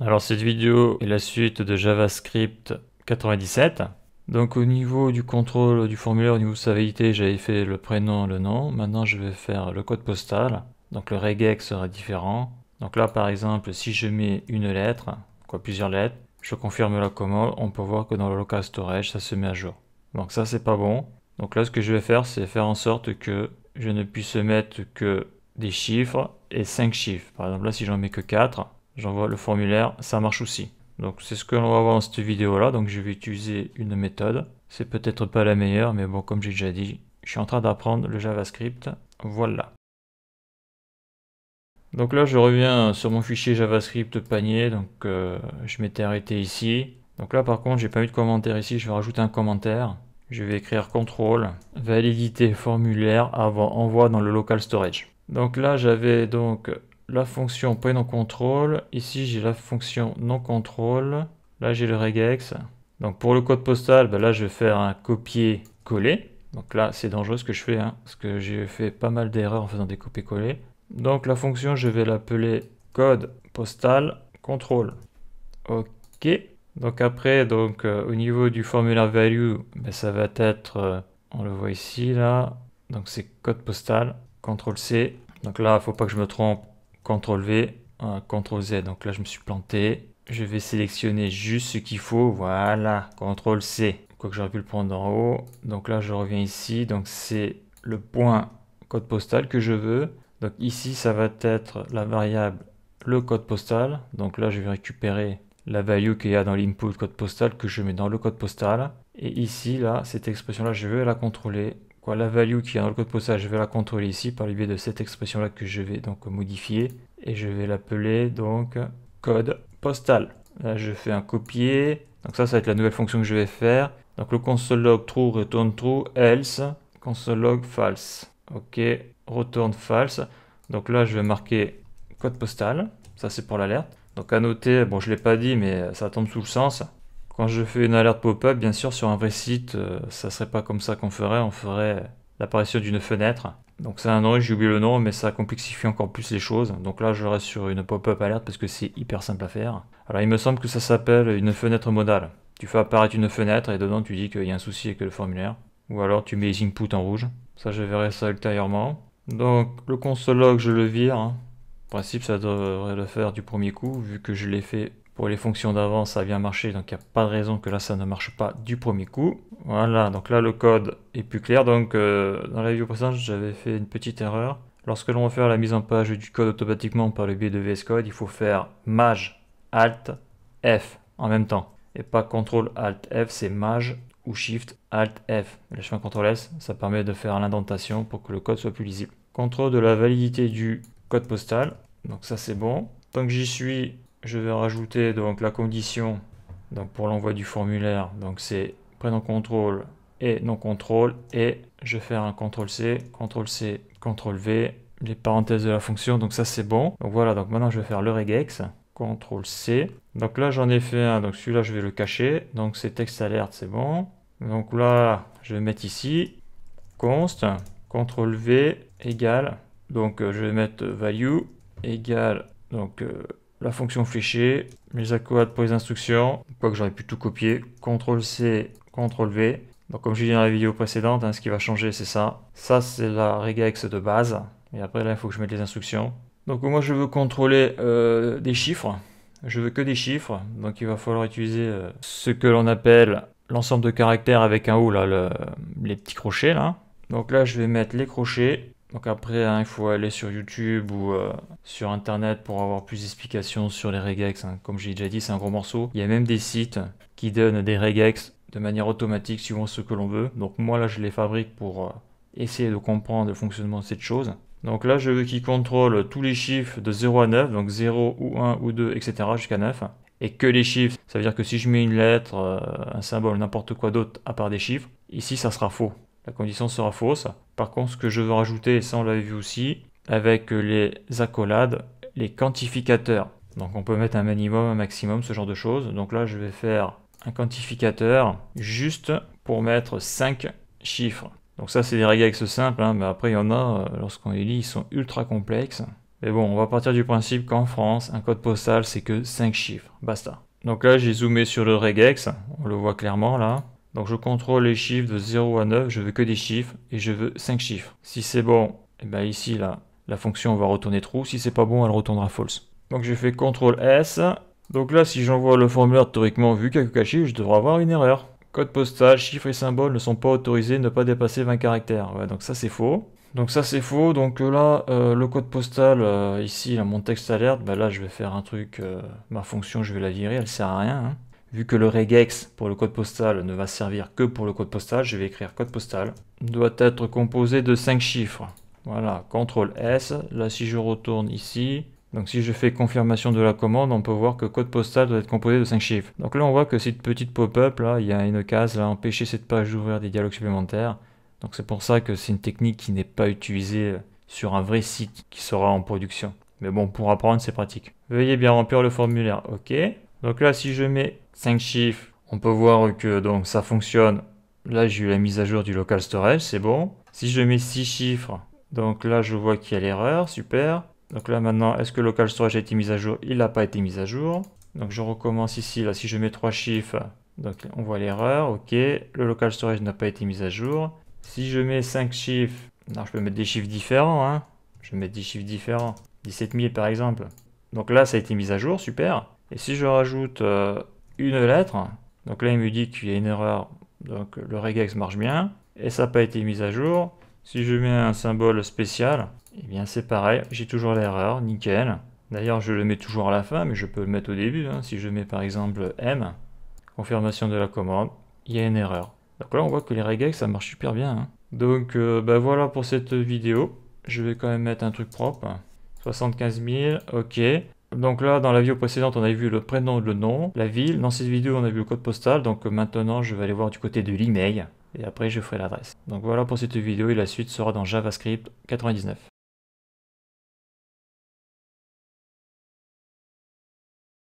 Alors cette vidéo est la suite de JavaScript 97. Donc au niveau du contrôle du formulaire, au niveau de sa validité, j'avais fait le prénom, le nom. Maintenant je vais faire le code postal. Donc le regex sera différent. Donc là par exemple, si je mets une lettre, plusieurs lettres, je confirme la commande, on peut voir que dans le local storage, ça se met à jour. Donc ça c'est pas bon. Donc là ce que je vais faire, c'est faire en sorte que je ne puisse mettre que des chiffres et 5 chiffres. Par exemple là si j'en mets que 4, j'envoie le formulaire, ça marche aussi. Donc c'est ce que l'on va voir dans cette vidéo là, donc je vais utiliser une méthode. C'est peut-être pas la meilleure, mais bon, comme j'ai déjà dit, je suis en train d'apprendre le JavaScript. Voilà. Donc là je reviens sur mon fichier JavaScript panier, donc je m'étais arrêté ici. Donc là par contre j'ai pas mis de commentaire ici, je vais rajouter un commentaire. Je vais écrire contrôle, validité formulaire avant envoi dans le local storage. Donc là j'avais donc la fonction point non contrôle. Ici, j'ai la fonction non contrôle. Là, j'ai le regex. Donc, pour le code postal, là, je vais faire un copier-coller. Donc là, c'est dangereux ce que je fais, parce que j'ai fait pas mal d'erreurs en faisant des copier-coller. Donc, la fonction, je vais l'appeler code postal contrôle. OK. Donc, après, au niveau du formulaire value, ça va être, on le voit ici, là. Donc, c'est code postal, CTRL-C. Donc là, il ne faut pas que je me trompe. CTRL V, CTRL Z, donc là je me suis planté. Je vais sélectionner juste ce qu'il faut, voilà, CTRL C, quoique j'aurais pu le prendre en haut. Donc là je reviens ici, donc c'est le point code postal que je veux. Donc ici ça va être la variable le code postal. Donc là je vais récupérer la value qu'il y a dans l'input code postal que je mets dans le code postal. Et ici, là, cette expression-là, je vais la contrôler. La value qui est dans le code postal, je vais la contrôler ici par le biais de cette expression-là que je vais donc modifier. Et je vais l'appeler donc code postal. Là, je fais un copier. Donc ça va être la nouvelle fonction que je vais faire. Donc le console log true retourne true, else console log false. OK, retourne false. Donc là, je vais marquer code postal. Ça, c'est pour l'alerte. Donc à noter, bon, je ne l'ai pas dit, mais ça tombe sous le sens. Quand je fais une alerte pop-up, bien sûr, sur un vrai site, ça serait pas comme ça qu'on ferait. On ferait l'apparition d'une fenêtre. Donc c'est un nom, j'ai oublié le nom, mais ça complexifie encore plus les choses. Donc là, je reste sur une pop-up alerte parce que c'est hyper simple à faire. Alors il me semble que ça s'appelle une fenêtre modale. Tu fais apparaître une fenêtre et dedans tu dis qu'il y a un souci avec le formulaire. Ou alors tu mets les inputs en rouge. Ça, je verrai ça ultérieurement. Donc le console log, je le vire. En principe, ça devrait le faire du premier coup, vu que je l'ai fait pour les fonctions d'avant, ça a bien marché, donc il n'y a pas de raison que là ça ne marche pas du premier coup. Voilà, donc là le code est plus clair. Donc dans la vidéo précédente, j'avais fait une petite erreur. Lorsque l'on va faire la mise en page du code automatiquement par le biais de VS Code, il faut faire Maj Alt F en même temps. Et pas CTRL Alt F, c'est Maj ou Shift Alt F. Là je fais un CTRL S, ça permet de faire l'indentation pour que le code soit plus lisible. Contrôle de la validité du code postal. Donc ça c'est bon. Tant que j'y suis, je vais rajouter donc la condition donc pour l'envoi du formulaire. Donc c'est prénom contrôle et non contrôle. Et je vais faire un CTRL-C, CTRL-C, CTRL-V, les parenthèses de la fonction. Donc ça c'est bon. Donc voilà, donc maintenant je vais faire le regex. CTRL-C. Donc là j'en ai fait un. Donc celui-là je vais le cacher. Donc c'est texte alerte, c'est bon. Donc là je vais mettre ici const, CTRL-V égale. Donc je vais mettre value égale donc la fonction fléchée, les accolades pour les instructions, quoique j'aurais pu tout copier, CTRL-C, CTRL-V. Donc comme je dit dans la vidéo précédente, ce qui va changer c'est ça. Ça c'est la regex de base. Et après là il faut que je mette les instructions. Donc moi je veux contrôler des chiffres. Je veux que des chiffres. Donc il va falloir utiliser ce que l'on appelle l'ensemble de caractères avec un O, là, les petits crochets là. Donc là je vais mettre les crochets. Donc après, il faut aller sur YouTube ou sur Internet pour avoir plus d'explications sur les regex. Comme j'ai déjà dit, c'est un gros morceau. Il y a même des sites qui donnent des regex de manière automatique suivant ce que l'on veut. Donc moi là, je les fabrique pour essayer de comprendre le fonctionnement de cette chose. Donc là, je veux qu'il contrôle tous les chiffres de 0 à 9, donc 0 ou 1 ou 2, etc. jusqu'à 9. Et que les chiffres, ça veut dire que si je mets une lettre, un symbole, n'importe quoi d'autre à part des chiffres, ici ça sera faux. La condition sera fausse. Par contre, ce que je veux rajouter, et ça on l'avait vu aussi, avec les accolades, les quantificateurs. Donc on peut mettre un minimum, un maximum, ce genre de choses. Donc là, je vais faire un quantificateur juste pour mettre 5 chiffres. Donc ça, c'est des regex simples, mais après, il y en a, lorsqu'on les lit, ils sont ultra complexes. Mais bon, on va partir du principe qu'en France, un code postal, c'est que 5 chiffres. Basta. Donc là, j'ai zoomé sur le regex. On le voit clairement là. Donc je contrôle les chiffres de 0 à 9. Je veux que des chiffres et je veux 5 chiffres. Si c'est bon, et bien ici, là, la fonction va retourner true. Si c'est pas bon, elle retournera false. Donc j'ai fait CTRL S. Donc là, si j'envoie le formulaire théoriquement vu quelques chiffres, je devrais avoir une erreur. Code postal, chiffres et symboles ne sont pas autorisés, ne pas dépasser 20 caractères. Ouais, donc ça c'est faux. Donc ça c'est faux. Donc là, le code postal, ici, là, mon texte alerte, bah, là je vais faire un truc, ma fonction je vais la virer, elle sert à rien. Hein. Vu que le regex pour le code postal ne va servir que pour le code postal, je vais écrire code postal. Doit être composé de 5 chiffres. Voilà, CTRL S. Là si je retourne ici, donc si je fais confirmation de la commande, on peut voir que code postal doit être composé de 5 chiffres. Donc là on voit que cette petite pop-up, là, il y a une case, là, empêcher cette page d'ouvrir des dialogues supplémentaires. Donc c'est pour ça que c'est une technique qui n'est pas utilisée sur un vrai site qui sera en production. Mais bon, pour apprendre, c'est pratique. Veuillez bien remplir le formulaire, ok. Donc là, si je mets 5 chiffres, on peut voir que donc ça fonctionne. Là, j'ai eu la mise à jour du local storage, c'est bon. Si je mets 6 chiffres, donc là, je vois qu'il y a l'erreur, super. Donc là, maintenant, est-ce que le local storage a été mis à jour? Il n'a pas été mis à jour. Donc je recommence ici, là, si je mets 3 chiffres, donc on voit l'erreur, ok. Le local storage n'a pas été mis à jour. Si je mets 5 chiffres, non, je peux mettre des chiffres différents, hein. Je vais mettre des chiffres différents. 17 000 par exemple. Donc là, ça a été mis à jour, super. Et si je rajoute une lettre, donc là, il me dit qu'il y a une erreur. Donc le regex marche bien. Et ça n'a pas été mis à jour. Si je mets un symbole spécial, eh bien c'est pareil, j'ai toujours l'erreur, nickel. D'ailleurs, je le mets toujours à la fin, mais je peux le mettre au début. Hein. Si je mets par exemple M, confirmation de la commande, il y a une erreur. Donc là, on voit que les regex, ça marche super bien. Hein. Donc bah voilà pour cette vidéo. Je vais quand même mettre un truc propre. 75 000, ok. Donc là, dans la vidéo précédente, on avait vu le prénom et le nom, la ville. Dans cette vidéo, on a vu le code postal. Donc maintenant, je vais aller voir du côté de l'email. Et après, je ferai l'adresse. Donc voilà pour cette vidéo et la suite sera dans JavaScript 99.